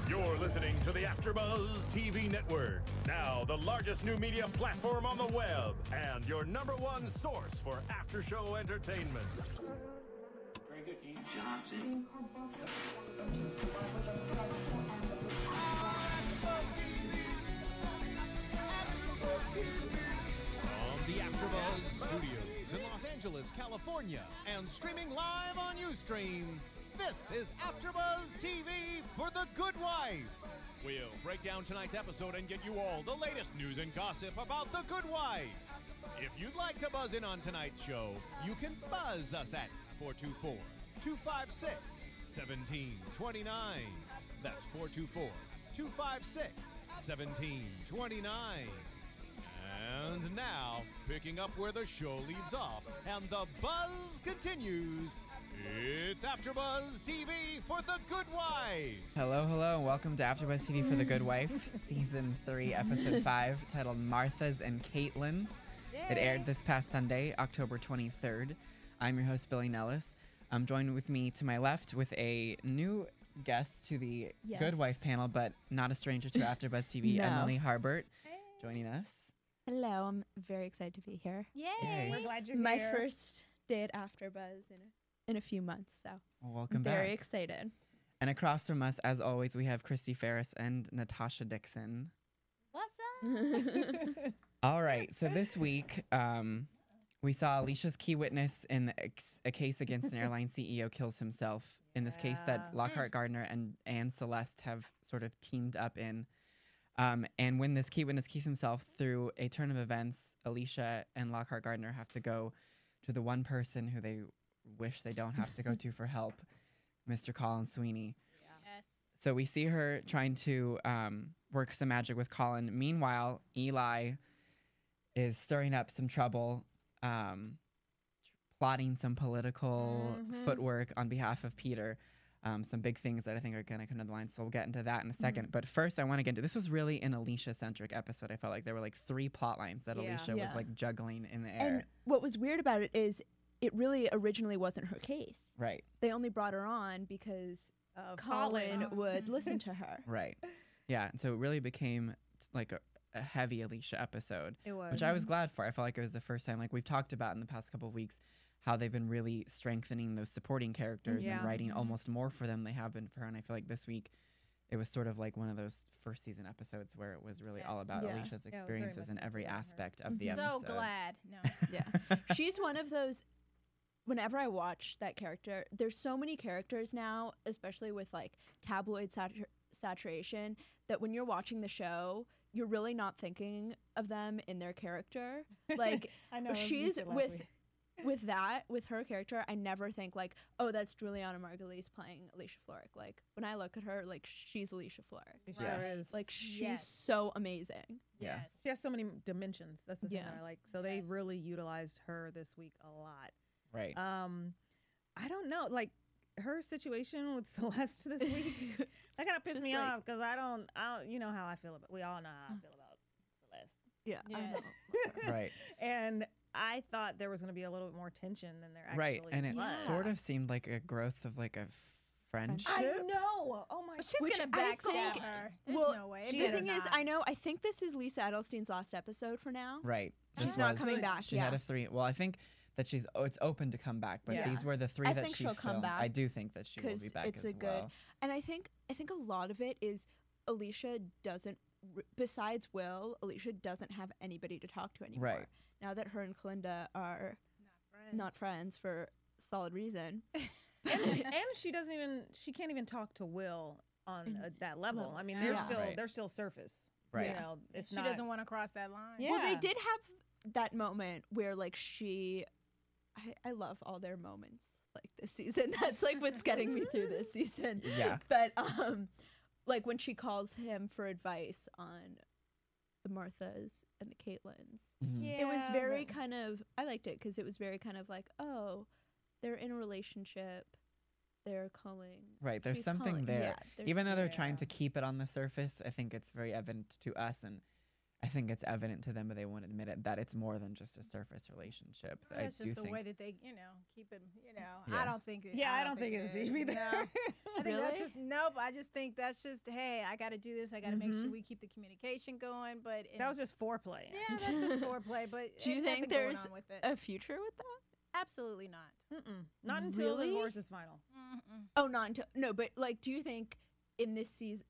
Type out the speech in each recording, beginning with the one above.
You're listening to the AfterBuzz TV network, now the largest new media platform on the web, and your number one source for after-show entertainment. Very good, Keith. Johnson. From the AfterBuzz Studios in Los Angeles, California, and streaming live on Ustream, this is AfterBuzz TV for The Good Wife. We'll break down tonight's episode and get you all the latest news and gossip about The Good Wife. If you'd like to buzz in on tonight's show, you can buzz us at 424-256-1729. That's 424-256-1729. And now, picking up where the show leaves off and the buzz continues, it's AfterBuzz TV for The Good Wife. Hello, and welcome to AfterBuzz TV for The Good Wife, Season 3, Episode 5, titled Martha's and Caitlin's. It aired this past Sunday, October 23rd. I'm your host, Billy Nilles. I'm joined with me to my left with a new guest to the Good Wife panel, but not a stranger to AfterBuzz TV, Emily Harbert, joining us. Hello, I'm very excited to be here. Yay! We're glad you're My here. first day at AfterBuzz in a few months, so Well, welcome I'm back. very excited. And across from us, as always, we have Chrystee Pharris and Natasha Dixon. What's up? All right, so this week, we saw Alicia's key witness in a case against an airline CEO kills himself. In this case that Lockhart Gardner and Anne Celeste have sort of teamed up in. And when this key witness kills himself through a turn of events, Alicia and Lockhart Gardner have to go to the one person who they wish they don't have to go to for help, Mr. Colin Sweeney. Yes. So we see her trying to work some magic with Colin. Meanwhile, Eli is stirring up some trouble, plotting some political footwork on behalf of Peter. Some big things that I think are going to come to the line. So we'll get into that in a second. But first, I want to get into this. Was really an Alicia-centric episode. I felt like there were like 3 plot lines that Alicia was like juggling in the air. And what was weird about it is it really originally wasn't her case. Right. They only brought her on because Colin would listen to her. Right. Yeah. And so it really became like a heavy Alicia episode. It was. Which I was glad for. I felt like it was the first time, like we've talked about in the past couple of weeks, how they've been really strengthening those supporting characters and writing almost more for them they have been for her. And I feel like this week it was sort of like one of those first season episodes where it was really all about Alicia's experiences in every aspect of the episode. So glad. No. Yeah. She's one of those, whenever I watch that character, there's so many characters now, especially with like tabloid saturation, that when you're watching the show, you're really not thinking of them in their character. Like I know. she's with her character, I never think like, oh, that's Juliana Margulies playing Alicia Florrick. Like when I look at her, like she's Alicia Florrick. She sure is. Like she's so amazing. Yeah. Yes. She has so many dimensions. That's the thing Yeah. I like. So they really utilized her this week a lot. Right. I don't know, like her situation with Celeste this week. That kind of pissed me off because I don't, you know how I feel about. We all know how I feel about Celeste. Yeah. I Yes. know. Right. And I thought there was going to be a little bit more tension than there actually Right. And it was. sort of seemed like a growth of like a friendship. I know. Oh my. Which She's I gonna think- backstab her. There's well, no way. the thing is, I think this is Lisa Edelstein's last episode for now. Right. She's This not was- coming back, She yeah. had a 3. Well, I think that it's open to come back, but Yeah. these were the 3 I that think she she'll filmed. come back I do think that she will be 'cause back it's as a good- well. And I think a lot of it is Alicia doesn't, besides Will, Alicia doesn't have anybody to talk to anymore. Right. Now that her and Kalinda are not friends for solid reason. and she can't even talk to Will on that level. I mean, they're Yeah. still Right. they're still surface. Right. You know, it's She not. doesn't want to cross that line. Yeah. Well, they did have that moment where like I love all their moments like this season. That's like what's getting me through this season. Yeah. But like when she calls him for advice on the Marthas and the Caitlins. Mhm. Yeah, It was very but- kind of, I liked it because it was very kind of like, oh, they're in a relationship. They're calling. Right. There's she's something calling- there. yeah, there's- Even though they're trying yeah. to keep it on the surface, I think it's very evident to us. And I think it's evident to them, but they won't admit it, that it's more than just a surface relationship. I That's do just the think way that they, keep it, Yeah. I don't think it. Yeah, I don't think it's deep either. No. I think that's Really? just, nope, I just think that's just, hey, I got to do this. I got to make sure we keep the communication going. But That was just foreplay. yeah, that's just foreplay. But Do you ain't think nothing going there's on with it. a future with that? Absolutely not. Not until the Really? divorce is final. Oh, not until no, but like, do you think in this season,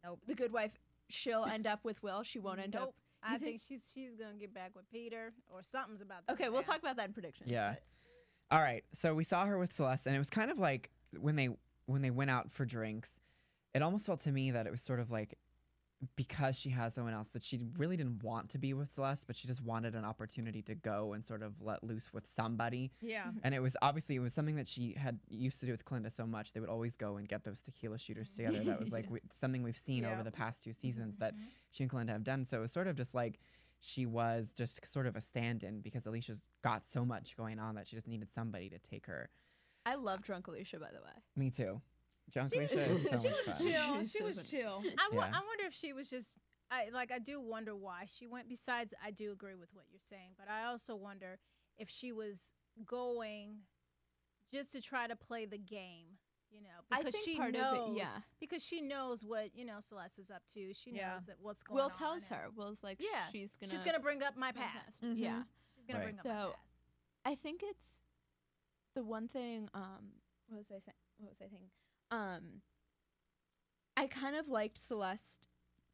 Nope. the good wife, she'll end up with Will? She won't end up. Nope. I You think she's gonna get back with Peter, or something's about to Okay, go we'll down. talk about that in predictions. Yeah. but- All right. So we saw her with Celeste, and it was kind of like when they went out for drinks, it almost felt to me that it was sort of like because she has someone else that she really didn't want to be with Celeste, but she just wanted an opportunity to go and sort of let loose with somebody. Yeah. And it was something that she had used to do with Clinda so much. They would always go and get those tequila shooters together. That was like something we've seen Yeah. over the past 2 seasons that she and Clinda have done. So it was sort of just like she was just sort of a stand-in because Alicia's got so much going on that she just needed somebody to take her. I love Drunk Alicia, by the way. Me too. Drunk Alicia is so She much was fun. chill. She's She so was funny. chill. Yeah. I wonder if she was just, I do wonder why she went. Besides, I do agree with what you're saying, but I also wonder if she was going just to try to play the game, I because think she part knows, of it, yeah. because she knows what, Celeste is up to. She knows Yeah. that what's going Will on. tells and- her. Will's like, Yeah, she's gonna bring up my my past. Mhm. Yeah. She's gonna Right. bring up my So, past. I think it's the one thing. What was I saying? I kind of liked Celeste.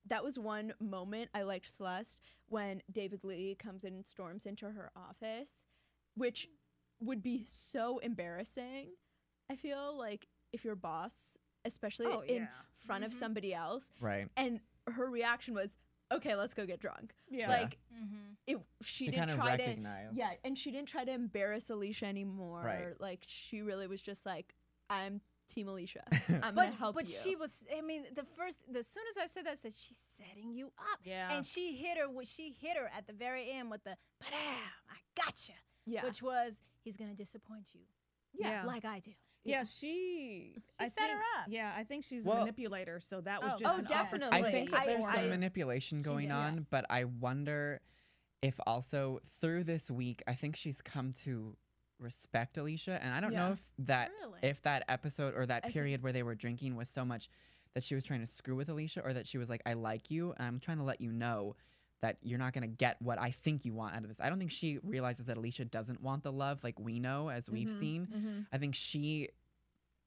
That was one moment I liked Celeste when David Lee comes in and storms into her office, which would be so embarrassing. I feel like if your boss, especially Oh, in yeah. front of somebody else, Right. and her reaction was, "Okay, let's go get drunk." Yeah. Like Mm-hmm. she She didn't kind of try to. recognized. Yeah, and she didn't try to embarrass Alicia anymore. Right. Like she really was just like, "I'm Team Alicia. I'm gonna help but you." she was. I mean, as soon as I said that, I said she's setting you up. Yeah. And she hit her at the very end with the "Ba-dam, I gotcha," yeah, which was he's gonna disappoint you, Yeah. like I do. Yeah, she set her up. Yeah, I think she's Well- a manipulator, so that was Oh. just Oh, an definitely. opportunity I think that there's for some her. manipulation going Yeah. on, but I wonder if also through this week, I think she's come to respect Alicia, and I don't know Yeah. Really? if that episode or that I think- period where they were drinking was so much that she was trying to screw with Alicia, or that she was like, "I like you, and I'm trying to let you know that you're not gonna get what I think you want out of this." I don't think she realizes that Alicia doesn't want the love like we know, as we've seen. I think she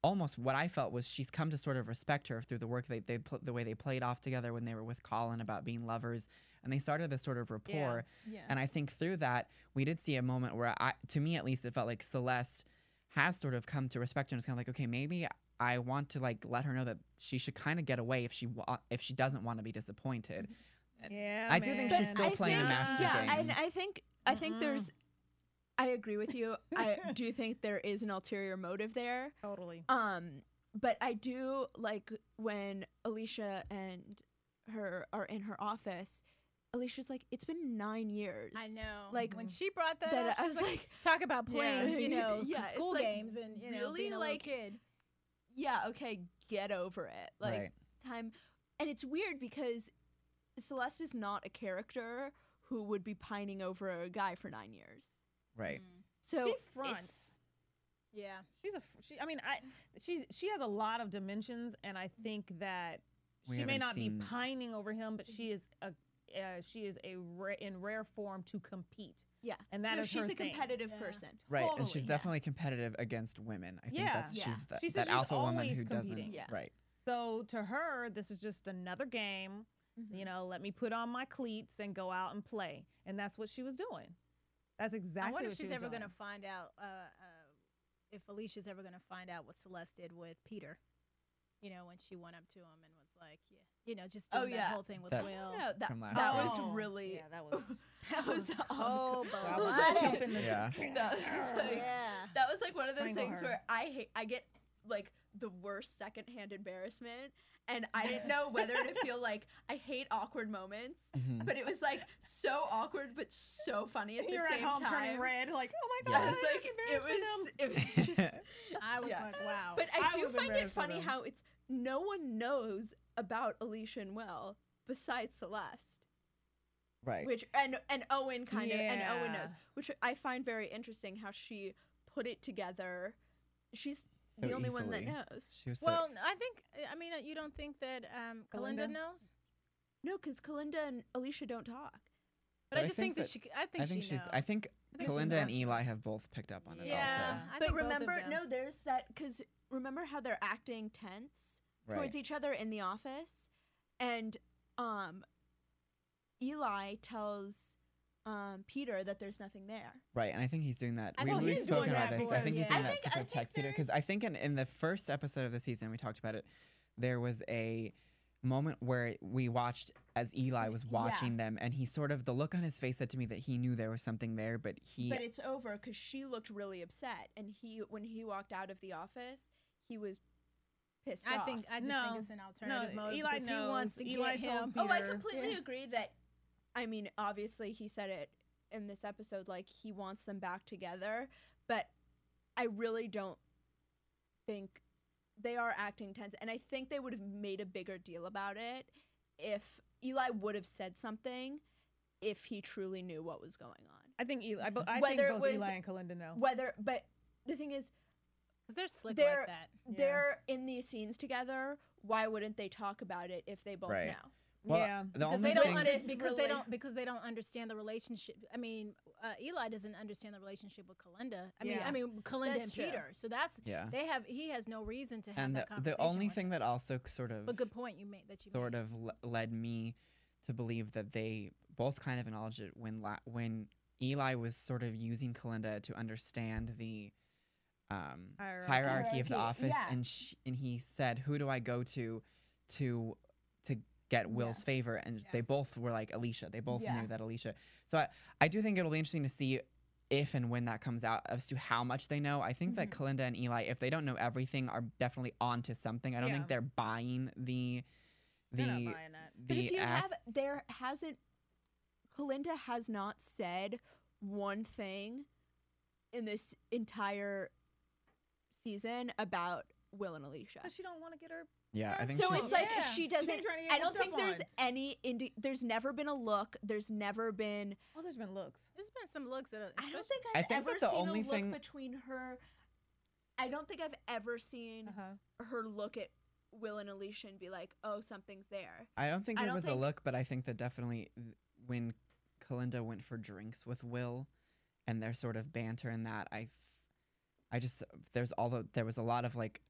almost, what I felt was she's come to sort of respect her through the work the way they played off together when they were with Colin about being lovers, and they started this sort of rapport. yeah. And I think through that we did see a moment where to me at least, it felt like Celeste has sort of come to respect her, and it's kind of like, okay, maybe I want to like let her know that she should kind of get away if she doesn't want to be disappointed. Yeah, I do think she's still I playing a think- master yeah, game. and I think there's. I agree with you. I do think there is an ulterior motive there. totally. But I do like when Alicia and her are in her office. Alicia's like, "It's been 9 years." I know. Like, when she brought that, that up, I she was like, talk about playing, Yeah. Yeah, it's school like, games and really, being a like, little kid. "Yeah, okay, get over it." Like Right. time, and it's weird because Celeste is not a character who would be pining over a guy for 9 years. Right. So She fronts. it's- Yeah. She has a lot of dimensions, and I think that We she may haven't not seen- be pining over him, but she is in rare form to compete, Yeah, and that no, is she's her a thing. competitive Yeah. person. Right, and Totally, she's yeah. definitely competitive against women. I think Yeah. that's Yeah. she's She says that she's alpha woman always who doesn't. competing. Yeah. Right. So to her, this is just another game. Let me put on my cleats and go out and play, and that's what she was doing. That's exactly. I wonder what if she she's was ever doing. going to find out, if Alicia's ever going to find out what Celeste did with Peter. When she went up to him and was like, just Oh, doing that yeah. whole thing with That- Will. No, that From last that week. was Oh, really Yeah, that was. that was Oh, Wow, boy. let's jump in the- Yeah. that was like Yeah. that was like one of those Strangle things her. where I get like the worst secondhand embarrassment, and I didn't know whether to feel like I hate awkward moments, Mhm. but it was like so awkward but so funny at the You're same at home time. turning red, like, oh my Yeah, god, it was like it was just. I was Yeah. like, wow. But I I do was find it embarrassed for funny them. how it's no one knows about Alicia and Will besides Celeste. Right. Which and Owen kind of and Owen Yeah. knows, which I find very interesting how she put it together. She's So the only one that easily. knows. She was Well, I think, I mean, you don't think that Kalinda Kalinda? knows? No, because Kalinda and Alicia don't talk. But I just think that she, I think she she's. knows. I think think she's Kalinda and awesome. Eli have both picked up on it. Yeah. Also. I But think both of remember, them. no, there's that because remember how they're acting tense Right. towards each other in the office, and Eli tells Peter that there's nothing there. Right, and I think he's doing that. I We've think he's spoken doing about that this. for- I think he's yeah. doing I that to think protect Peter because I think in the first episode of the season we talked about it. There was a moment where we watched as Eli was watching them, and he sort of the look on his face said to me that he knew there was something there, but But it's over because she looked really upset, and when he walked out of the office, he was pissed I off. just think it's an alternative motive Eli because he wants to Eli get told him. Peter. Oh, I completely agree that. I mean, obviously, he said it in this episode, like he wants them back together, but I really don't think they are acting tense, and I think they would have made a bigger deal about it if Eli would have said something if he truly knew what was going on. I think Eli. I think Whether it both was- Eli and Kalinda know. But the thing is, Because they're slick they're like that. they're in these scenes together. Why wouldn't they talk about it if they both Right. know? well, Yeah. the Because only they don't thing, because they don't understand the relationship. I mean, Eli doesn't understand the relationship with Kalinda. I mean Kalinda That's and true. Peter. So that's Yeah. he has no reason to have and that the conversation. only with thing her. that also sort of But good point you made that you sort made. of led me to believe that they both kind of acknowledged it when Eli was sort of using Kalinda to understand the hierarchy of the Hierarchy, office, yeah. and he said, "Who do I go to get Will's favor?" And they both were like Alicia. They both Yeah. knew that Alicia. So I do think it'll be interesting to see if and when that comes out as to how much they know. I think that Kalinda and Eli, if they don't know everything, are definitely onto something. I don't think Yeah. they're buying the They're not buying that. But if the you act. Kalinda has not said one thing in this entire season about Will and Alicia. But she don't want to get her. Yeah, I think So she's it's like Yeah. she She doesn't. been trying to get I don't hooked think up there's on. any. There's never been a look. There's never been. Oh, there's been looks. There's been some looks that are, I don't think I I've think ever that the seen only a look thing- between her. I don't think I've ever seen her look at Will and Alicia and be like, "Oh, something's there." I don't think I it don't was a think- look, but I think that definitely when Kalinda went for drinks with Will and their sort of banter and that, I just there was a lot of like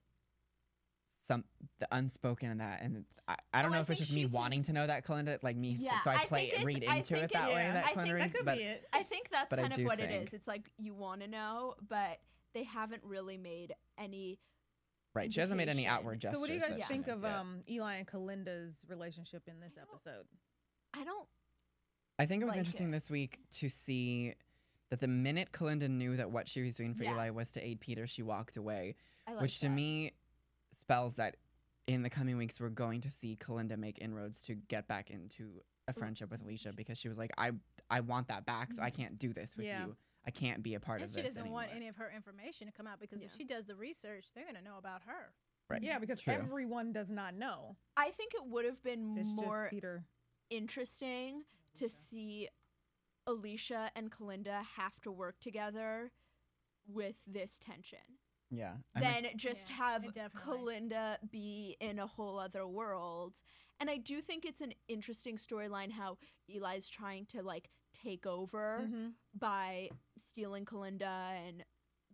the unspoken in that, and I don't Oh, know I if it's think just me she wanting to know that Kalinda, like me, Yeah, so I I play think it's- read I into think it that it's- way I that think Kalinda that reads, could but be it. I think that's But I kind of do what it think- is. It's like you want to know, but they haven't really made any. right, she hasn't made any indication. outward gestures. So what do you guys that she think has of yet. Eli and Kalinda's relationship in this episode? I don't. I think it was like interesting it. this week to see that the minute Kalinda knew that what she was doing for Yeah. Eli was to aid Peter, she walked away. I like Which to that. me spells that in the coming weeks we're going to see Kalinda make inroads to get back into a friendship with Alicia, because she was like, I want that back, so I can't do this with Yeah. you. I can't be a part and of she this doesn't want anymore. any of her information to come out because if Yeah. she does the research, they're gonna know about her. Right. Yeah, because True. everyone does not know. I think it would have been It's more just Peter. interesting to see Alicia and Kalinda have to work together with this tension Yeah. than just Yeah, have definitely. Kalinda be in a whole other world. And I do think it's an interesting storyline how Eli's trying to like take over Mm-hmm. by stealing Kalinda and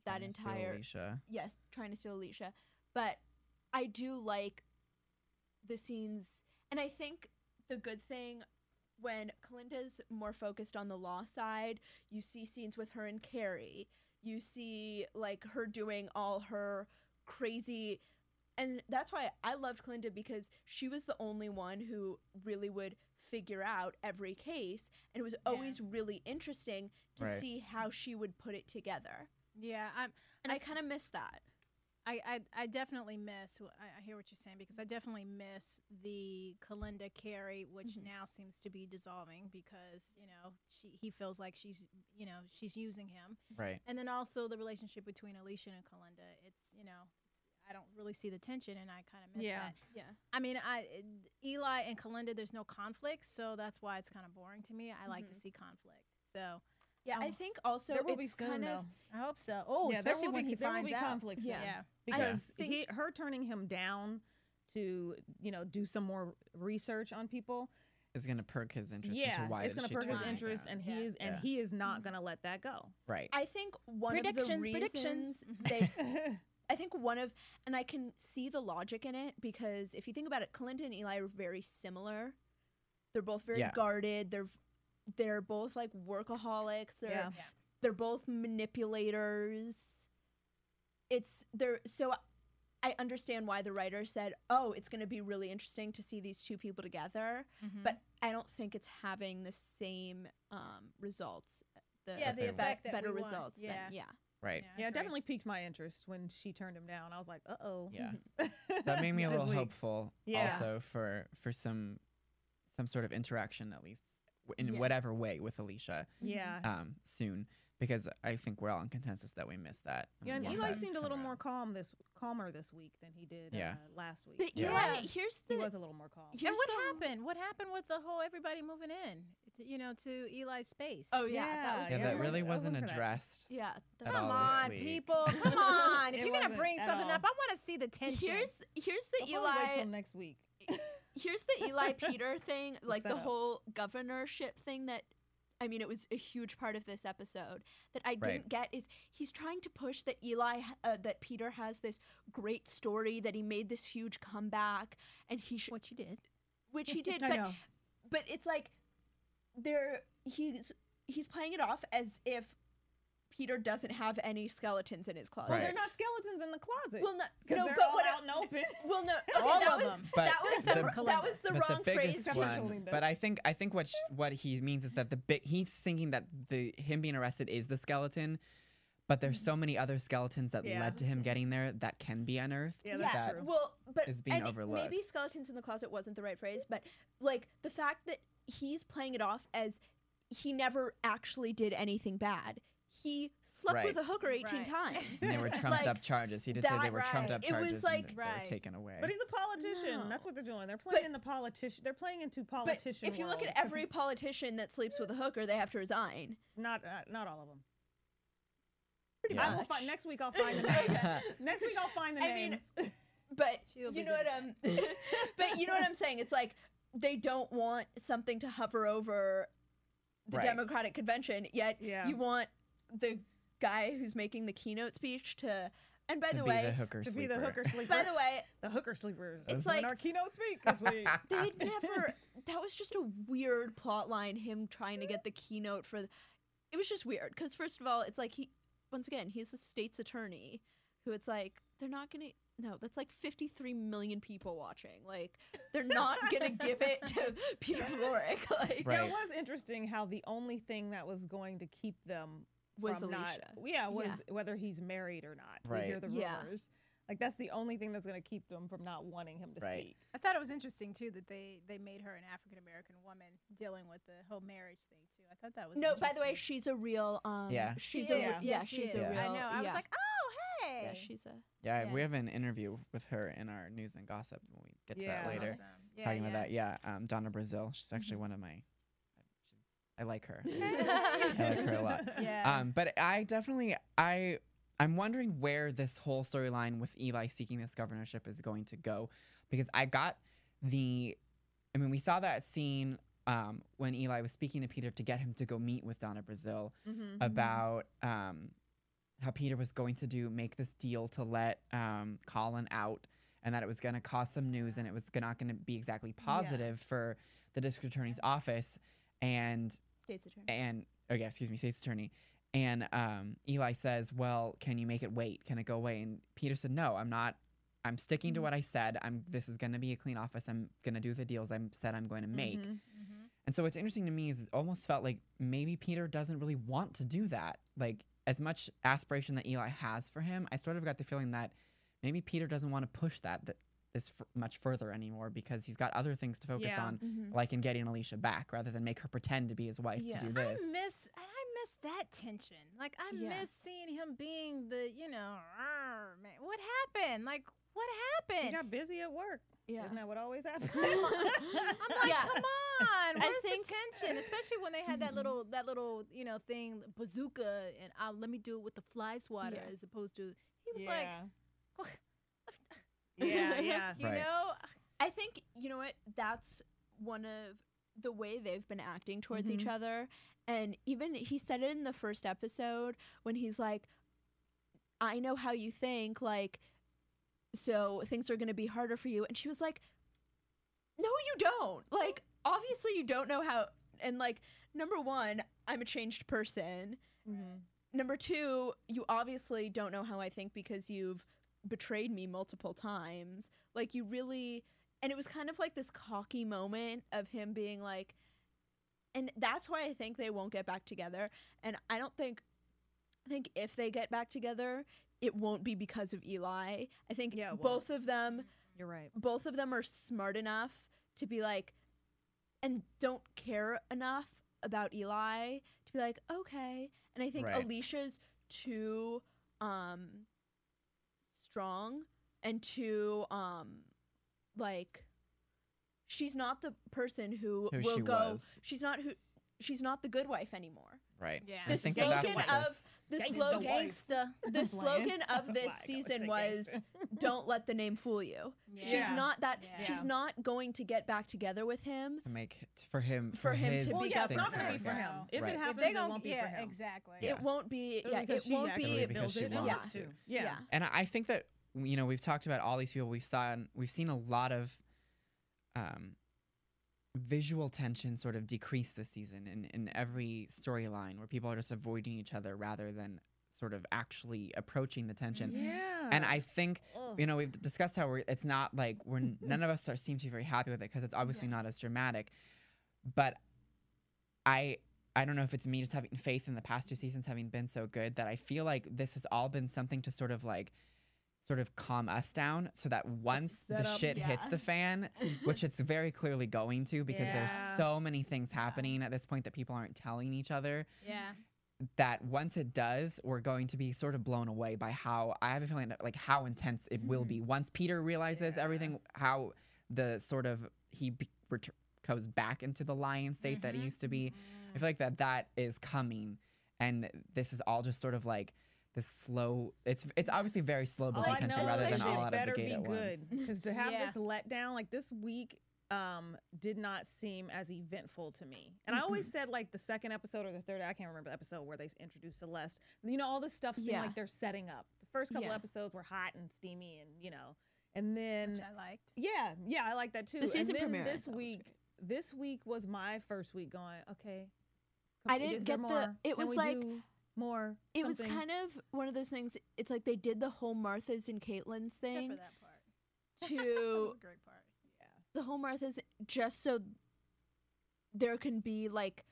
that trying to steal entire Alicia. yes, trying to steal Alicia. But I do like the scenes, and I think the good thing when Kalinda's more focused on the law side, you see scenes with her and Carrie. You see like her doing all her crazy, and that's why I loved Kalinda, because she was the only one who really would figure out every case, and it was always really interesting to Right. see how she would put it together. Yeah, And I kind of miss that. I definitely miss. I hear what you're saying, because I definitely miss the Kalinda Carey, which now seems to be dissolving because he feels like she's she's using him, Right. and then also the relationship between Alicia and Kalinda. It's I don't really see the tension, and I kind of miss that. Yeah. I mean, Eli and Kalinda, there's no conflict, so that's why it's kind of boring to me. I like to see conflict. So Yeah, I think also there will be it's soon, kind of though. I hope so. Oh, Yeah, there especially will when be he there will finds be out. conflict soon. Yeah. Because think- her turning him down to do some more research on people. Is going to perk his interest Yeah, into why it's did going to she perk his turn him interest, down. and he is not going to let that go. Right. I think one of the reasons I think and I can see the logic in it, because if you think about it, Kalinda and Eli are very similar. They're both very guarded. They're both like workaholics. They're both manipulators. So I understand why the writer said, "Oh, it's going to be really interesting to see these two people together," but I don't think it's having the same results. The effect that better results. Right. Yeah, it definitely piqued my interest when she turned him down. I was like, uh-oh. Yeah. That made me a This little week. hopeful also for some sort of interaction, at least in whatever way, with Alicia Yeah. soon, because I think we're all in consensus that we missed that. Yeah, and we want Eli that seemed to a come little around. more calmer this week than he did last week. But Yeah. Eli, he was a little more calm. And what happened? What happened with the whole everybody moving in, to Eli's space? Oh yeah, that was Yeah, that really I was wasn't looking for that. addressed. Yeah. at Come all on, this week. people. Come on. If It you're going to wasn't bring at something all. up, I want to see the tension. Here's the I'll probably wait Eli. till next week. Here's the Eli Peter thing, like the setup. whole governorship thing that, I mean, it was a huge part of this episode that I didn't get is he's trying to push that that Peter has this great story, that he made this huge comeback, and Which you did. which he did, I know. but it's like he's playing it off as if Peter doesn't have any skeletons in his closet. Well, Right. they're not skeletons in the closet. Well, because no, they're but all what out and open. Well, no, okay, All that of was them. But that was the but wrong the phrase. biggest to- one. But I think what he means is that he's thinking that him being arrested is the skeleton, but there's so many other skeletons that Yeah. led to him getting there that can be unearthed. Yeah, that's that true. Well, but is being and overlooked. maybe skeletons in the closet wasn't the right phrase, but like the fact that he's playing it off as he never actually did anything bad. He slept with a hooker 18 Right. times. And they were trumped up charges. He did say they were trumped up It was charges like- and they were taken away. But he's a politician. No. That's what they're doing. They're playing in the politician. They're playing into But politician. if you look at world. every politician that sleeps with a hooker, they have to resign. not all of them. Pretty Yeah. I will much. find next week. I'll find the names. Next week I'll find the I mean, names. But She'll you be know what good. but you know what I'm saying? It's like they don't want something to hover over the Right. Democratic convention, yet Yeah. you want the guy who's making the keynote speech to. And by to the be way, the hooker to be sleeper. the hooker sleeper. by the way, the hooker sleepers. It's doing like- our keynote speak this week. they never. That was just a weird plot line. Him trying to get the keynote for. It was just weird because first of all, it's like he's a state's attorney, who it's like they're not gonna. No, that's like 53 million people watching. Like they're not gonna give it to Peter Rourke. Like Right. Yeah, it was interesting how the only thing that was going to keep them Was from Alicia. was Yeah. whether he's married or not. Right. We hear the Yeah. rumors. Like that's the only thing that's going to keep them from not wanting him to Right. speak. I thought it was interesting too that they made her an African American woman dealing with the whole marriage thing too. I thought that was no. By the way, interesting. she's a real. Yeah. She's She a is. yeah. Yes, she She's is. a real. I know. I was yeah. like, oh hey. Yeah, she's a. Yeah, Yeah. we have an interview with her in our news and gossip when we get to that Yeah. later. Awesome. Yeah, Talking about yeah. that, Donna Brazil. She's actually Mm-hmm. one of my. I like her. I like her a lot. Yeah. But I definitely I'm wondering where this whole storyline with Eli seeking this governorship is going to go, because we saw that scene when Eli was speaking to Peter to get him to go meet with Donna Brazil Mm-hmm. about how Peter was going to make this deal to let Colin out, and that it was going to cause some news and it was not going to be exactly positive for the district attorney's office and state's attorney. And Eli says, well, can you make it wait? Can it go away? And Peter said, no, I'm not. I'm sticking to what I said. This is going to be a clean office. I'm going to do the deals I said I'm going to make. Mm-hmm. And so what's interesting to me is it almost felt like maybe Peter doesn't really want to do that. Like, as much aspiration that Eli has for him, I sort of got the feeling that maybe Peter doesn't want to push this much further anymore because he's got other things to focus Yeah. on, Mm-hmm. like in getting Alicia back, rather than make her pretend to be his wife Yeah. to do this. I miss that tension. Like I Yeah. miss seeing him being the, man. What happened? Like, what He happened? got busy at work. Yeah. Isn't that what always happens? I'm like, Yeah. come on, I where's think- the tension? Especially when they had that little, thing, bazooka, and let me do it with the fly swatter Yeah. as opposed to he was like, yeah. you Right. know, I think, you know what, that's one of the way they've been acting towards each other. And even he said it in the first episode when he's like, I know how you think, like, so things are going to be harder for you. And she was like, no, you don't. Like, obviously you don't know how. And like, number one, I'm a changed person. Number two, you obviously don't know how I think because you've betrayed me multiple times. Like, you really, and it was kind of like this cocky moment of him being like, and that's why I think they won't get back together. And I think if they get back together, it won't be because of Eli. I think Yeah, it both of them, You're right. both of them are smart enough to be like, and don't care enough about Eli to be like, okay. And I think Right. Alicia's too strong and too like, she's not the person who will she go. was. She's not the good wife anymore. Right. Yeah. I The think that's slogan what of this- the Gangsta slogan gangsta. the slogan of this Like, I would season say was gangsta. don't let the name fool you. She's Yeah. not that Yeah. she's not going to get back together with him. to make for him For him his to Well, be yeah, it's thing not to going to be work for out. him. If Right. it If happens, They it gon' won't be yeah, for him. exactly. Yeah. It won't be yeah, Because it she won't actually be Because feels she it and wants wants to. to. Yeah. And I think that we've talked about all these people we've seen a lot of visual tension sort of decrease this season in every storyline where people are just avoiding each other rather than sort of actually approaching the tension. Yeah. And I think Ugh. we've discussed how it's not like none of us seem to be very happy with it because it's obviously not as dramatic. But I don't know if it's me just having faith in the past two seasons having been so good that I feel like this has all been something to sort of calm us down so that once the setup. shit hits Yeah. the fan, which it's very clearly going to because there's Yeah. so many things happening at this point that people aren't telling each other, Yeah. that once it does, we're going to be sort of blown away by how I have a feeling like how intense it will be once Peter realizes everything, how the sort of goes back into the lion state that he used to be. I feel like that is coming, and this is all just sort of like this slow. It's obviously very slow building Like, tension no, rather it than should all out of the better gate be at good once. because to have Yeah. this letdown like this week did not seem as eventful to me. And I always said like the second episode or the third, I can't remember the episode where they introduced Celeste. All this stuff seemed Yeah. like they're setting up. The first couple Yeah. episodes were hot and steamy and and then Which I liked. yeah, I like that too. The season and then premiere, I this thought was week great. this week was my first week going, okay. I didn't is there get the- more? it Can was we like- do more. It was something? kind of one of those things. It's like they did the whole Martha's and Caitlin's Except thing for that part. That was to a great part. the whole Martha's just so there can be like,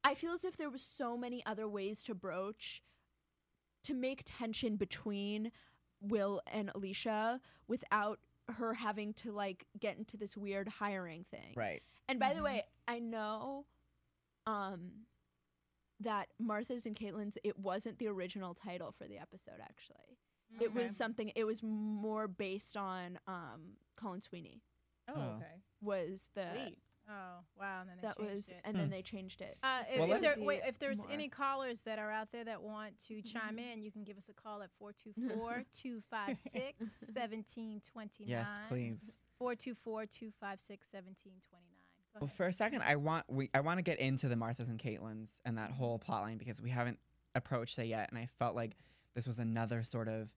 I feel as if there was so many other ways to broach to make tension between Will and Alicia without her having to like get into this weird hiring thing. Right. And by the way, I know that Martha's and Caitlin's, it wasn't the original title for the episode actually. It was something, it was more based on Colin Sweeney Oh, Oh. okay. was the Sweet. Oh wow! And then they that changed was it. and then they changed it. If, Well, if, there, let's- wait, if there's More. any callers that are out there that want to chime in, you can give us a call at 424-256-1729. Yes, please. 424-256-1729. Well, for a second, I want to get into the Marthas and Caitlins and that whole plotline because we haven't approached it yet, and I felt like this was another sort of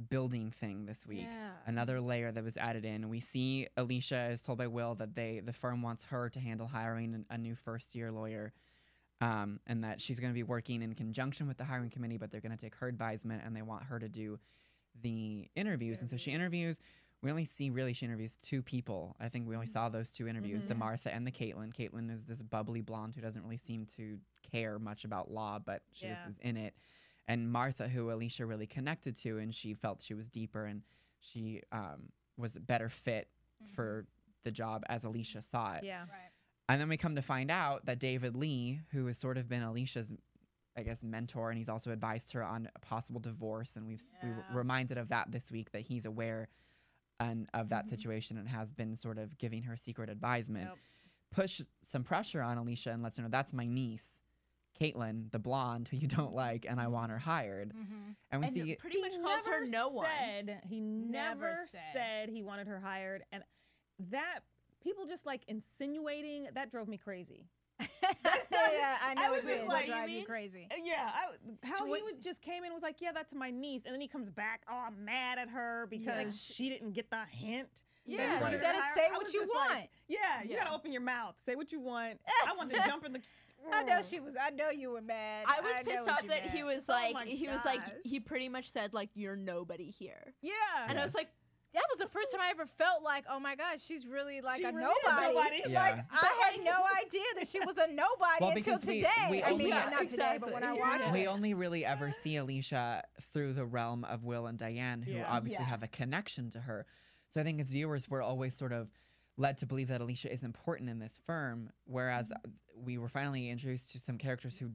building thing this week. Yeah. Another layer that was added in. We see Alicia is told by Will that the firm wants her to handle hiring a new first-year lawyer, and that she's going to be working in conjunction with the hiring committee, but they're going to take her advisement and they want her to do the interviews. And so she interviews. We only see she interviews two people. I think we only saw those two interviews, the Martha and the Caitlin. Caitlin is this bubbly blonde who doesn't really seem to care much about law, but she just Yeah. is in it. And Martha, who Alicia really connected to, and she felt she was deeper and she was a better fit for the job as Alicia saw it. Yeah. Right. And then we come to find out that David Lee, who has sort of been Alicia's I guess, mentor, and he's also advised her on a possible divorce. And we were Yeah. reminded of that this week, that he's aware of that situation and has been sort of giving her secret advisement. Yep. Push some pressure on Alicia and lets her know, that's my niece, Caitlin, the blonde who you don't like, and I want her hired. And we And see pretty much calls her no one. He never said he wanted her hired, and that people just like insinuating that drove me crazy. Yeah, I know was it just did. like, Drive you you mean? crazy. Yeah, how he would just came in and was like, yeah, that's my niece, and then he comes back, oh, I'm mad at her because she didn't get the hint. that he Yeah, wanted you her gotta hired. say I what was you just like, want. yeah, you Yeah. gotta open your mouth, say what you want. I wanted to jump in the. I know she was. I know you were mad. I was know pissed what off you that he meant. was Oh like, my gosh. he pretty much said like, you're nobody here. Yeah, And I was like, That was the first time I ever felt like, oh my gosh, she's really like She a really is nobody. nobody. Yeah. Like I had no idea that she was a nobody Well, until because we today. I only- mean, Yeah, not today, but when I exactly. watched we it. only really ever see Alicia through the realm of Will and Diane, who Yeah. obviously Yeah. have a connection to her. So I think as viewers, we're always sort of led to believe that Alicia is important in this firm, whereas we were finally introduced to some characters who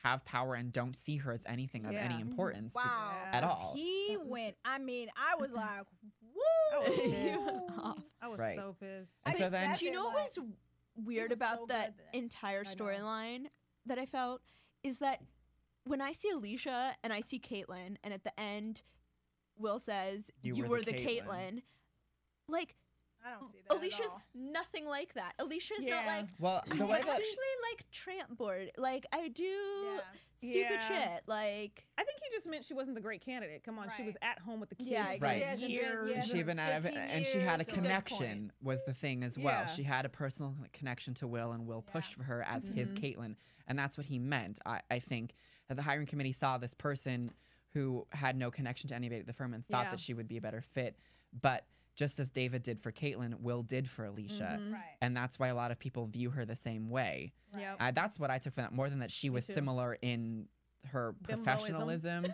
have power and don't see her as anything of any Yeah. importance. Wow. At all. He went, I mean, I was like, I was woo. pissed. off. I was Right. so pissed. And I so just then- sat Do you there know what like, was weird was about so that good then. entire know. storyline that I felt is that when I see Alicia and I see Caitlin, and at the end, Will says, You you were were the the Caitlin." Caitlin. Like, I don't see that Alicia's at all. nothing like that. Alicia's Yeah. not like, Well, the way I that actually like tramp board. Like, I do Yeah. stupid Yeah. shit. Like, I think he just meant she wasn't the great candidate. Come on, she was Right. at home with the kids Yeah, for exactly. Right. She hasn't been- years. yeah, she had been out of it, 15 and she had a years, so good connection was the thing as well. Yeah. She had a personal connection to Will, and Will pushed for her as his Mm-hmm. Caitlin, and that's what he meant. I think that the hiring committee saw this person who had no connection to anybody at the firm and thought Yeah. that she would be a better fit, but just as David did for Caitlin, Will did for Alicia, Mm-hmm. Right. and that's why a lot of people view her the same way. Yep. That's what I took from that, more than that she was too. similar in her Bimboism. professionalism.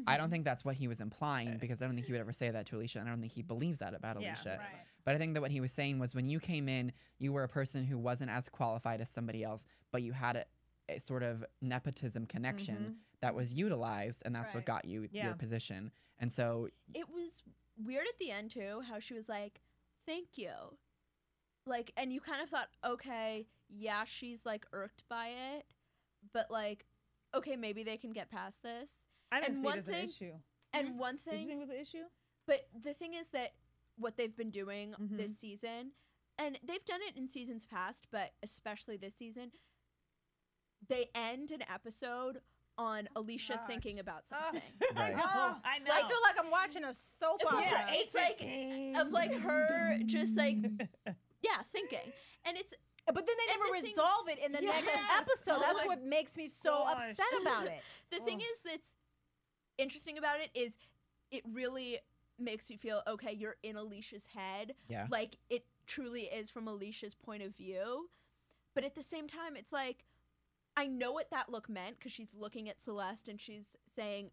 I don't think that's what he was implying, because I don't think he would ever say that to Alicia, and I don't think he believes that about Yeah, Alicia. right. But I think that what he was saying was, when you came in, you were a person who wasn't as qualified as somebody else, but you had a sort of nepotism connection that was utilized, and that's what Right. got you Yeah. your position. And so it was weird at the end too, how she was like, thank you. Like, and you kind of thought, okay, yeah, she's like irked by it, but like, okay, maybe they can get past this. I didn't And see one it as an thing- issue. And one Did you thing, think it was an issue? but the thing is that what they've been doing this season, and they've done it in seasons past, but especially this season, they end an episode on Alicia gosh. thinking about something. Right. Oh, I know. I feel like I'm watching a soap opera. Yeah, it's like of like her just like thinking, and it's But then they And never the thing- resolve it in the next Yes. episode. Oh That's my what makes me so gosh. upset about it. the thing is that's interesting about it is it really makes you feel okay, you're in Alicia's head. Yeah. Like it truly is from Alicia's point of view. But at the same time, it's like I know what that look meant because she's looking at Celeste and she's saying,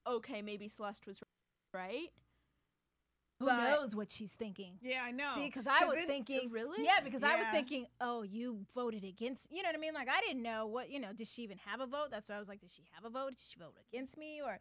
okay, maybe Celeste was right. Who But- knows what she's thinking? Yeah, I know. See, because I was it's- thinking, really? yeah, because I was Yeah. thinking, oh, you voted against, you know what I mean? Like, I didn't know what, did she even have a vote? That's why I was like, did she have a vote? Did she vote against me? Or,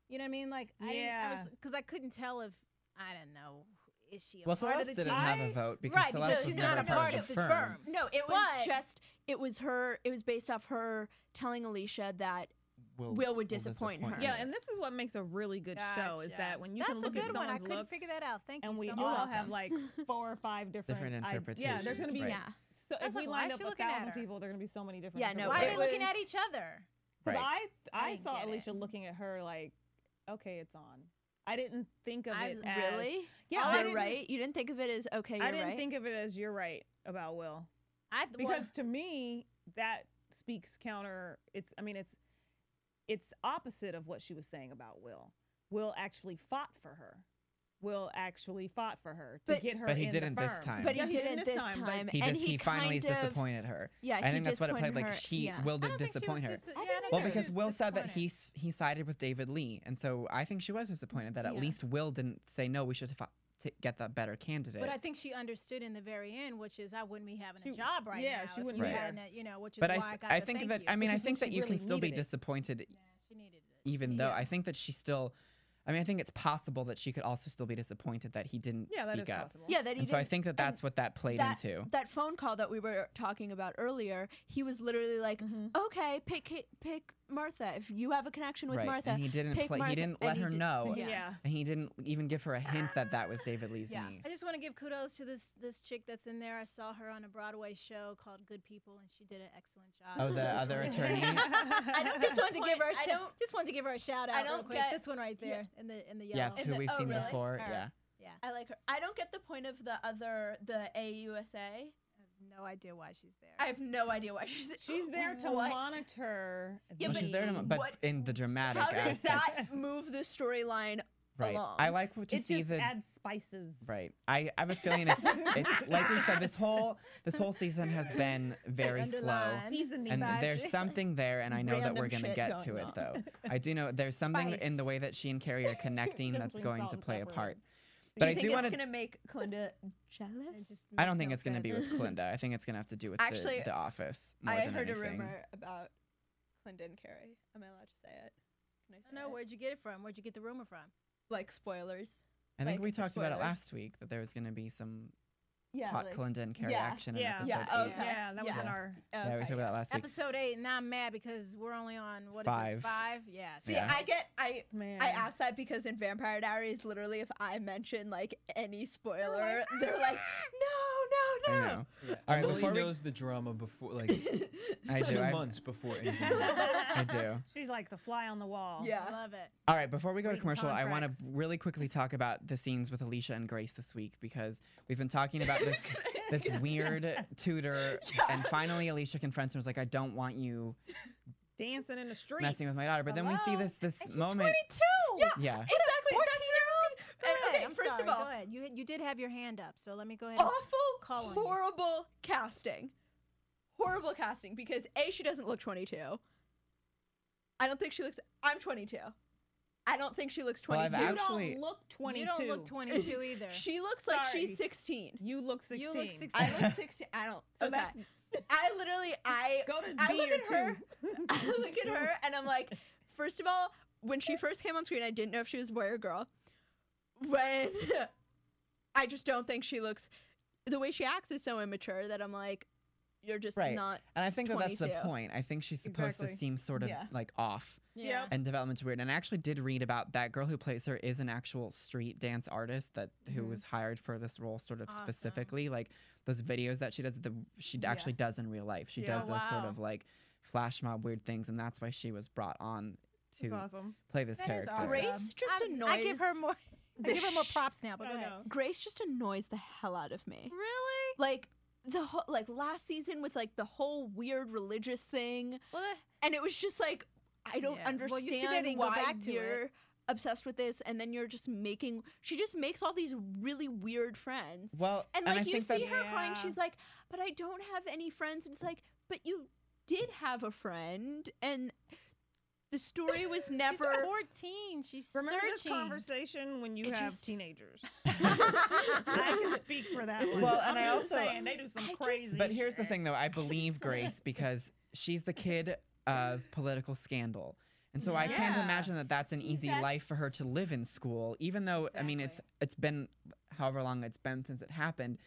you know what I mean? Like, Yeah. because I couldn't tell if, I don't know, is she a Well, part Celeste of the didn't team? have a vote because Right, Celeste because was she's never not a part of the firm. No, it was But- just it was her. It was based off her telling Alicia that Will would disappoint her. Yeah, and this is what makes a really good show is Gotcha. that when you That's can look a at good one. I someone's couldn't look, figure that out. Thank you and we so all much. have like 4 or 5 different Different Yeah, there's gonna be interpretations, right. yeah. so if That's we like, why lined is up she 1,000 looking at her? people, there are gonna be so many different. Yeah, no, Why are it they looking was- at each other? Because Right. I didn't saw get it. Alicia looking at her like, okay, it's on. I didn't think of it as Really? Yeah, I you're didn't- right. You didn't think of it as okay. You're I didn't right. think of it as you're right about Will. Well, Because to me that speaks counter. It's opposite of what she was saying about Will. Will actually fought for her. Will actually fought for her to But- get her. But he in the didn't this firm. time. But he Yeah, didn't this but time. He and just he finally kind of- disappointed her. Yeah, I he think that's what it played disappointed like. her, yeah. Will I did don't think she was disappoint her. yeah, I didn't don't Well, think because she was Will said that disappointed. he sided with David Lee, and so I think she was disappointed that at Yeah. least Will didn't say no. We should get the better candidate. But I think she understood in the very end, which is I wouldn't be having a She- job right yeah, now. she if wouldn't you be hadn't, there. you know, which is but why I got the think thank that you. I mean Which I is think when that she you can really still be needed it. disappointed, Yeah, she needed it. even though Yeah. I think that she still. I mean, I think it's possible that she could also still be disappointed that he didn't Yeah, that speak is up. possible. Yeah, that he And so I didn't- think that that's what that played that, into. That phone call that we were talking about earlier, he was literally like, okay, pick Martha. If you have a connection with Right, Martha, and he didn't pick play. Martha. He didn't And let he her did- know, Yeah. and he didn't even give her a hint that that was David Lee's Yeah. niece. I just want to give kudos to this chick that's in there. I saw her on a Broadway show called Good People, and she did an excellent job. Oh, So the just other wanted- attorney. I don't Just wanted to give her a I shout. don't- Just wanted to give her a shout out. I real don't quick. get- This one right yeah. there in the Yeah, yellow. who we've oh, seen really? before. Her. Yeah. Yeah. I like her. I don't get the point of the AUSA. I have no idea why she's there. I have no idea why she's She's there to What? monitor. Yeah, Well, but she's there, but what- in the dramatic How does aspect. that move the storyline Right. along? I like to It see just the. adds spices. Right. I have a feeling it's like we said. This whole season has been very slow. Underline. Seasoning. And spices. there's something there, and I know that Random we're going to shit get to going it, on. though. I do know there's something in the Spice. way that she and Carrie are connecting Difference that's between going salt to and play a pepper part. and- But do I you do think want it's to. gonna make Clinda jealous? It just I don't makes think no it's going to be sense. with Clinda. I think it's going to have to do with Actually, the Office more I than heard anything. a rumor about Clinda and Carrie. Am I allowed to say it? Can I say No, it? where'd you get it from? Where'd you get the rumor from? Like spoilers. I think like, we talked about it spoilers. last week that there was going to be some Yeah. hot like, Clinda and Carrie yeah. action in Yeah. episode Yeah, 8. okay. Yeah, that was in Yeah. our. Yeah, we okay, talked about that last week. Episode 8, and I'm mad because we're only on what is 5. this? 5? Yeah. See, Yeah. Man. I asked that because in Vampire Diaries, literally, if I mention like any spoiler, they're like, no, I no, no. know. Yeah. All right, Emily before we- knows the drama before, like I do. 2 I, months before anything. I do. She's like the fly on the wall. Yeah. Love it. All right, before we go to Reading commercial, I want to contracts. really quickly talk about the scenes with Alicia and Grace this week because we've been talking about this weird tutor, and finally Alicia confronts her and was like, "I don't want you Dancing in the streets. messing with my daughter." But then we see Hello? this And she's moment. 22. Yeah. Exactly. That's what I was Go gonna. ahead. Okay, I'm first sorry. of all, Go ahead. You did have your hand up, so let me go ahead. and call awful, on you. horrible casting. Horrible casting because A, she doesn't look 22. I don't think she looks. I'm 22. I don't think she looks Well, I've 22. You actually- don't look 22. You don't look 22 either. She looks like Sorry. she's 16. You look 16. You look 16. I look 16. I don't. So okay. that's I literally, go to I B look or at her. 2. I look at her and I'm like, first of all, when she first came on screen, I didn't know if she was a boy or girl. When I just don't think she looks. The way she acts is so immature that I'm like, you're just Right. not. And I think that that's the 22. point. I think she's supposed Exactly. to seem sort of Yeah. like off, Yeah. and development's weird. And I actually did read about that girl who plays her is an actual street dance artist that who was hired for this role sort of Awesome. specifically. Like those videos that she does, she actually does in real life. She Yeah. does Oh, those sort wow. of like flash mob weird things, and that's why she was brought on to That's awesome. play this That is character. awesome. Grace just annoys. I give her more. I give her more props now, but I go ahead. know. Grace just annoys the hell out of me. Really? Like the whole, like last season with like the whole weird religious thing, Well, and it was just like I don't Yeah. Well, you see, they understand didn't go why back to it. you're obsessed with this, and then you're just making. She just makes all these really weird friends, Well, and I like you think see that her crying, Yeah. she's like, "But I don't have any friends," and it's like, "But you did have a friend," and the story was she's never. 14. She's Remember this searching. conversation when you It have just- teenagers. I can speak for that one. Well, and I'm I just also- saying, they do some I just- crazy. But here's the shit. thing, though. I believe Grace because she's the kid of political scandal. And so I can't Yeah. imagine that that's an See, easy life for her to live in school, even though, I mean, it's been however long it's been since it happened.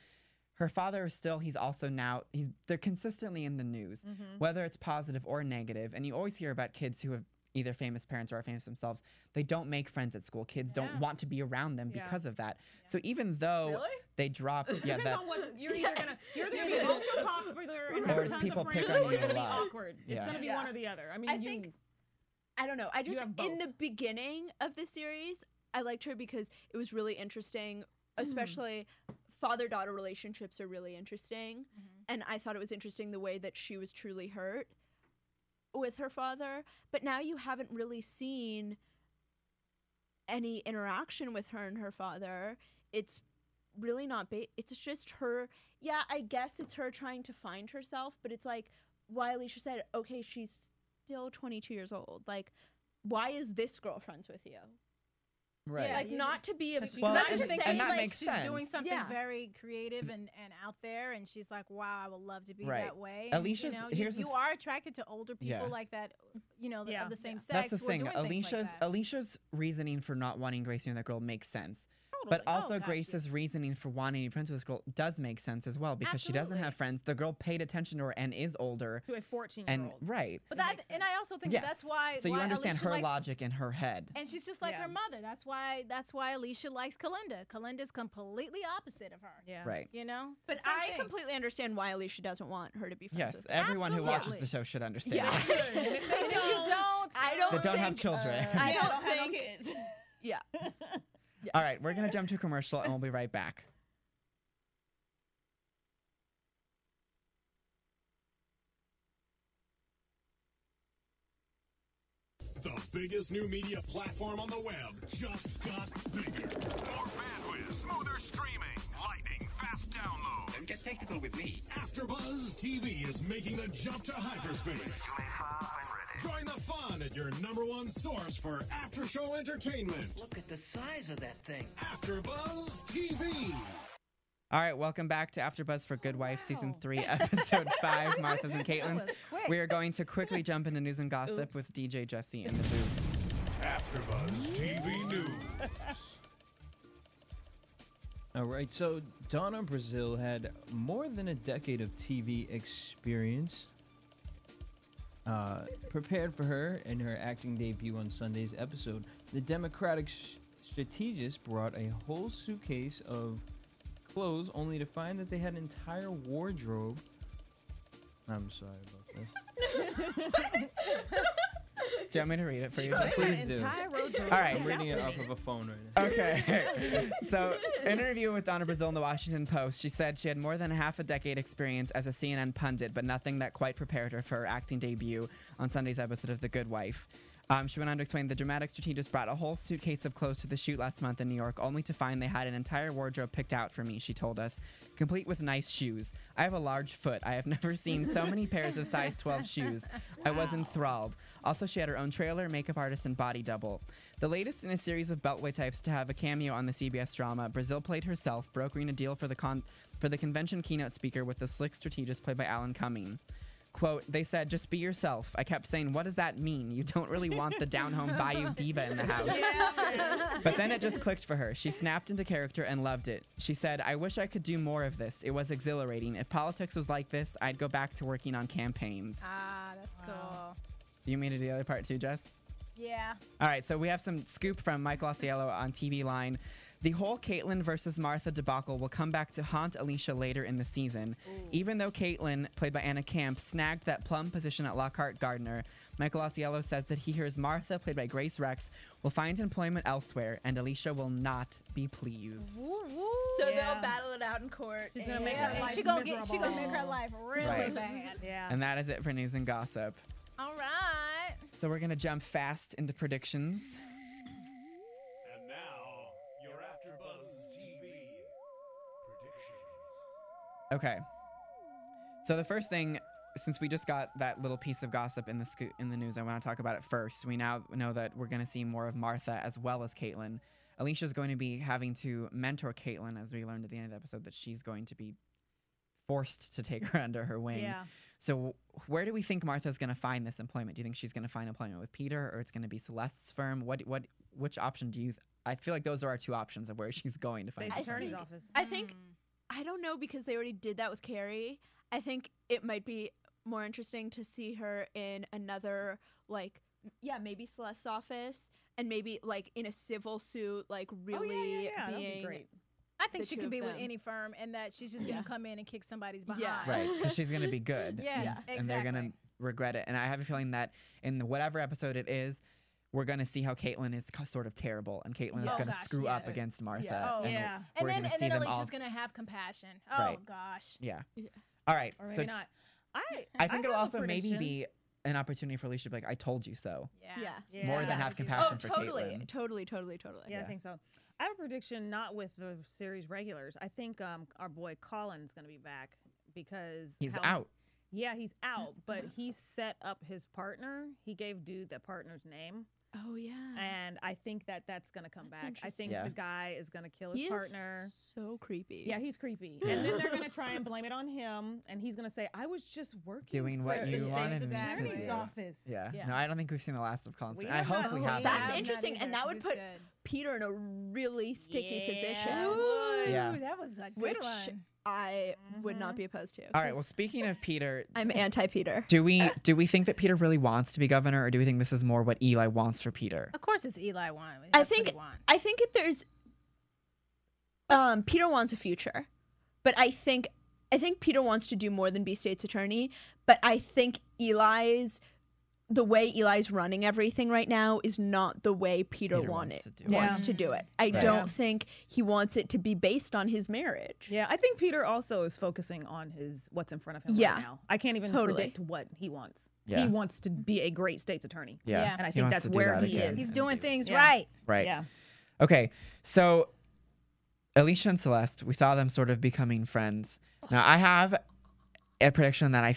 Her father is still, he's also now, they're consistently in the news, whether it's positive or negative. And you always hear about kids who have either famous parents or are famous themselves. They don't make friends at school. Kids don't want to be around them Yeah. because of that. So even though Really? they drop, yeah, Depends that, on what you're either gonna be ultra popular and Or have tons people of friends, pick on or you you're a gonna be lot. awkward. It's Yeah. gonna be Yeah. one or the other. I mean, I think I don't know. I just have in the both. beginning of the series, I liked her because it was really interesting, especially father-daughter relationships are really interesting. And I thought it was interesting the way that she was truly hurt with her father, but now you haven't really seen any interaction with her and her father. It's really not it's just her. Yeah, I guess it's her trying to find herself, but it's like why Alicia said, okay, she's still 22 years old. Like, why is this girl friends with you? Right. Yeah, Like not to be a Well, not I to just think say and that like makes she's sense. doing something Yeah. very creative and out there, and she's like, "Wow, I would love to be Right. that way." And, Alicia's- you know, here's the you are attracted to older people Yeah. like that, you know, Yeah. of the same sex. That's the who are thing. doing things like that. Alicia's reasoning for not wanting Grace near that girl makes sense. But Totally. also Oh, gosh, Grace's reasoning for wanting to be friends with this girl does make sense as well because she doesn't have Absolutely. friends. The girl paid attention to her and is older. To a 14-year-old. And right. But It that, makes and I also think Yes. that's why. So you why understand Alicia her likes, logic in her head. and she's just like Yeah. her mother. That's why Alicia likes Kalinda. Kalinda's completely opposite of her. Yeah. Right. You know. But It's the same I thing. completely understand why Alicia doesn't want her to be friends Yes, with her. everyone who watches Absolutely. the show should understand. Yeah. that. And if they And if you don't, I don't That don't have think, children. I yeah, don't have no think. kids. Yeah. All right, we're going to jump to a commercial and we'll be right back. The biggest new media platform on the web just got bigger. More bandwidth, smoother streaming, lightning fast download. Don't get technical with me. AfterBuzz TV is making the jump to hyperspace. Join the fun at your #1 source for after-show entertainment. Look at the size of that thing. AfterBuzz TV. All right, welcome back to AfterBuzz for Good Wife, Season 3, Episode 5, Martha's and Caitlin's. was quick. We are going to quickly jump into news and gossip with DJ Jesse in the booth. AfterBuzz TV News. All right, so Donna Brazil had more than a decade of TV experience prepared for her in her acting debut on Sunday's episode. The Democratic strategist brought a whole suitcase of clothes only to find that they had an entire wardrobe. I'm sorry about this. Do you want me to read it for you, An Jesse? Please do. entire road trip. All right. I'm reading it off of a phone right now. Okay. So, in an interview with Donna Brazil in the Washington Post, she said she had more than half a decade experience as a CNN pundit, but nothing that quite prepared her for her acting debut on Sunday's episode of The Good Wife. She went on to explain the dramatic strategist brought a whole suitcase of clothes to the shoot last month in New York, only to find they had an entire wardrobe picked out for me, she told us, complete with nice shoes. I have a large foot. I have never seen so many pairs of size 12 shoes. I was enthralled. Also, she had her own trailer, makeup artist, and body double. The latest in a series of Beltway types to have a cameo on the CBS drama, Brazil played herself, brokering a deal for the convention keynote speaker with the slick strategist played by Alan Cumming. Quote, they said, just be yourself. I kept saying, what does that mean? You don't really want the down-home Bayou diva in the house. But then it just clicked for her. She snapped into character and loved it. She said, I wish I could do more of this. It was exhilarating. If politics was like this, I'd go back to working on campaigns. Ah, that's cool. Do you mean to do the other part too, Jess? Yeah. All right, so we have some scoop from Michael Osiello on TV Line. The whole Caitlyn versus Martha debacle will come back to haunt Alicia later in the season. Even though Caitlyn, played by Anna Camp, snagged that plum position at Lockhart Gardner, Michael Osiello says that he hears Martha, played by Grace Rex, will find employment elsewhere, and Alicia will not be pleased. So Yeah. they'll battle it out in court. She's gonna and- make her And life she gonna miserable. make her life really Right. bad. Yeah. And that is it for news and gossip. All right. So we're going to jump fast into predictions. And now, your AfterBuzz TV predictions. Okay. So the first thing, since we just got that little piece of gossip in the news, I want to talk about it first. We now know that we're going to see more of Martha as well as Caitlyn. Alicia's going to be having to mentor Caitlyn, as we learned at the end of the episode, that she's going to be forced to take her under her wing. Yeah. So where do we think Martha's going to find this employment? Do you think she's going to find employment with Peter, or it's going to be Celeste's firm? Which option do you? I feel like those are our two options of where she's going to find State's employment. attorney's office. I think, I don't know, because they already did that with Carrie. I think it might be more interesting to see her in another, like, maybe Celeste's office, and maybe like in a civil suit, like really yeah. That'd be being. great. I think The she two can of be with them. any firm, and that she's just Yeah. gonna come in and kick somebody's behind. Yeah. Right, because she's going to be good. Yes, and they're going to exactly. regret it. And I have a feeling that in whatever episode it is, we're going to see how Caitlyn is sort of terrible, and Caitlyn is Oh, going to gosh, screw up yes. against Martha. Yeah. Oh, and yeah. And we're then gonna see and then them all Alicia's gonna have compassion. Oh Right. gosh. Yeah. Yeah. All right. Or So maybe not. I think it'll have a also maybe prediction. be an opportunity for Alicia to be like, I told you so. Yeah. Yeah. More than Yeah. have Oh, compassion for totally, Caitlyn. totally. Yeah, Yeah. I think so. I have a prediction, not with the series regulars. I think our boy Colin's going to be back because He's how- out. Yeah, he's out, but he set up his partner. He gave dude that partner's name. Oh yeah. And I think that's going to come That's back. I think interesting. the guy is going to kill his He partner. is so creepy. Yeah, he's creepy. And then they're going to try and blame it on him. And he's going to say, I was just working Doing for what the you state's wanted me to attorney's do. office. Yeah. Yeah. No, I don't think we've seen the last of Colin We Sweeney. I have hope not we seen have. it. That's Not interesting, either. and that would He's put good. Peter in a really sticky position, it would. Yeah. Ooh, that was a good which one. I would not be opposed to. All right. 'cause Well, speaking of Peter, I'm anti-Peter. do we think that Peter really wants to be governor, or do we think this is more what Eli wants for Peter? Of course, it's Eli one. I That's what think he wants. if there's Peter wants a future, but I think Peter wants to do more than be state's attorney. But I think the way Eli's running everything right now is not the way Peter wants wants to to do do it. I Right. don't think he wants it to be based on his marriage. Yeah, I think Peter also is focusing on what's in front of him Yeah. right now. I can't even Totally. predict what he wants. Yeah. He wants to be a great state's attorney. Yeah. Yeah. And I He think wants that's to do where that he again. is. He's doing things Yeah. right. Right. Yeah. Okay. So Alicia and Celeste, we saw them sort of becoming friends. Now I have a prediction that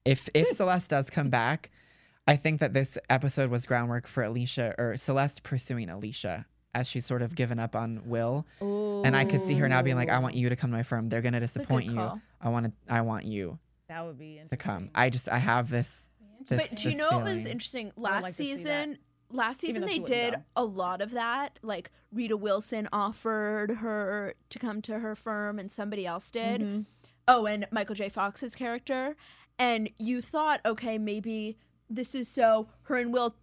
if Celeste does come back, I think that this episode was groundwork for Alicia or Celeste pursuing Alicia as she's sort of given up on Will. And I could see her now being like, I want you to come to my firm. They're gonna disappoint you. call. I want you That would be to come. interesting. I have this. But do you this know what was feeling. interesting? would Last like to see that. season, last season though they she wouldn't did go. a lot of that. Like Rita Wilson offered her to come to her firm, and somebody else did. Mm-hmm. Oh, and Michael J. Fox's character. And you thought, okay, maybe this is so her and Will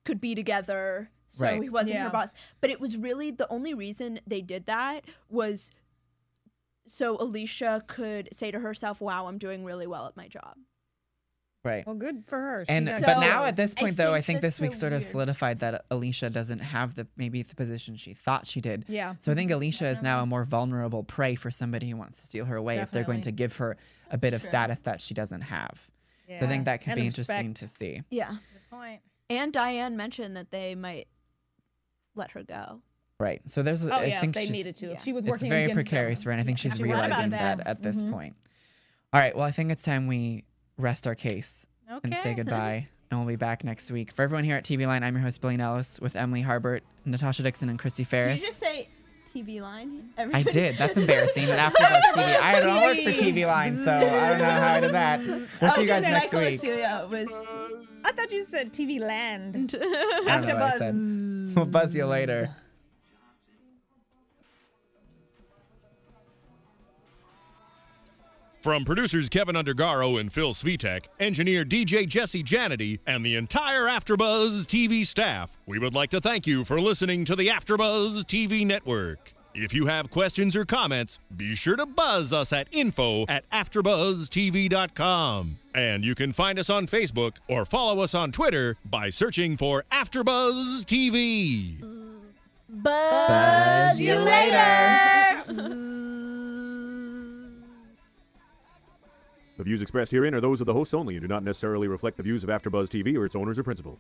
could be together. So Right. he wasn't her Yeah. boss. But it was really the only reason they did that was so Alicia could say to herself, wow, I'm doing really well at my job. Right. Well, good for her. And She's but So, now at this I point though, I think think that's this week so sort of weird. solidified that Alicia doesn't have the position she thought she did. Yeah. So I think Alicia is now a more vulnerable prey for somebody who wants to steal her away if they're going to Definitely. give her a bit of status that she doesn't have. So I think that could And be interesting respect. to see. Yeah. Good point. And Diane mentioned that they might let her go. Right. So there's Oh, I yeah, think they she's- needed to. yeah. If she was it's working very against precarious them. for her, and I think she's She forgot realizing about that that. at this Mhm. point. All right. Well, I think it's time we rest our case Okay. and say goodbye. And we'll be back next week. For everyone here at TV Line, I'm your host, Billy Nilles, with Emily Harbert, Natasha Dixon, and Chrystee Did you Pharris. just say TV line? I Everybody- did. That's embarrassing. But AfterBuzz TV, I don't work for TV Line, so I don't know how I did that. We'll see you guys next Michael week. Celia was. I thought you said TV Land. I don't know what I said. We'll buzz you later. From producers Kevin Undergaro and Phil Svitek, engineer DJ Jesse Janity, and the entire AfterBuzz TV staff, we would like to thank you for listening to the AfterBuzz TV network. If you have questions or comments, be sure to buzz us at info@AfterBuzzTV.com. And you can find us on Facebook or follow us on Twitter by searching for AfterBuzz TV. Buzz you later. The views expressed herein are those of the hosts only and do not necessarily reflect the views of AfterBuzz TV or its owners or principals.